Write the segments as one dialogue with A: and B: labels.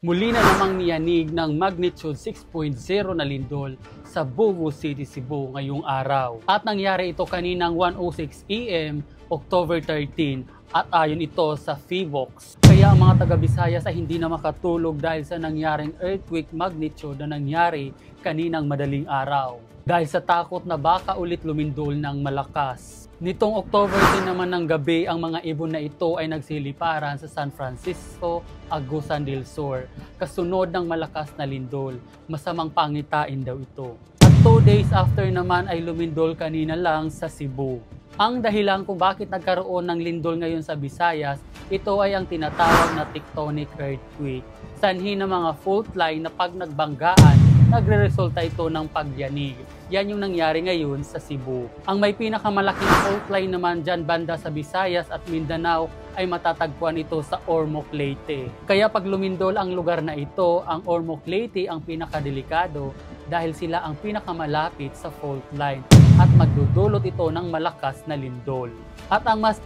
A: Muli na namang niyanig ng magnitude 6.0 na lindol sa Bohol City, Cebu ngayong araw. At nangyari ito kaninang 1:06 AM, October 13 at ayon ito sa PHIVOLCS. Kaya ang mga taga-Visayas ay hindi na makatulog dahil sa nangyaring earthquake magnitude na nangyari kaninang madaling araw. Dahil sa takot na baka ulit lumindol ng malakas. Nitong October 10 naman ng gabi, ang mga ibon na ito ay nagsiliparan sa San Francisco, Agusan del Sur, kasunod ng malakas na lindol. Masamang pangitain daw ito. At 2 days after naman ay lumindol kanina lang sa Cebu. Ang dahilan kung bakit nagkaroon ng lindol ngayon sa Visayas, ito ay ang tinatawag na tectonic earthquake. Sanhi ng mga fault line na pag nagbanggaan, nagre-resulta ito ng pagyanig. Yan yung nangyari ngayon sa Cebu. Ang may pinakamalaking fault line naman dyan banda sa Visayas at Mindanao ay matatagpuan ito sa Ormoc Leyte. Kaya pag lumindol ang lugar na ito, ang Ormoc Leyte ang pinakadelikado dahil sila ang pinakamalapit sa fault line at magdudulot ito ng malakas na lindol. At ang mas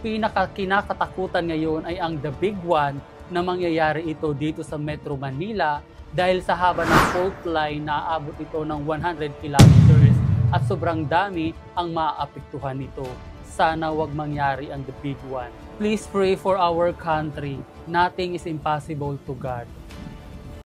A: kinakatakutan ngayon ay ang the big one na mangyayari ito dito sa Metro Manila dahil sa haba ng fault line naaabot ito ng 100 kilometers at sobrang dami ang maaapektuhan nito. Sana wag mangyari ang the big one. Please pray for our country. Nothing is impossible to God.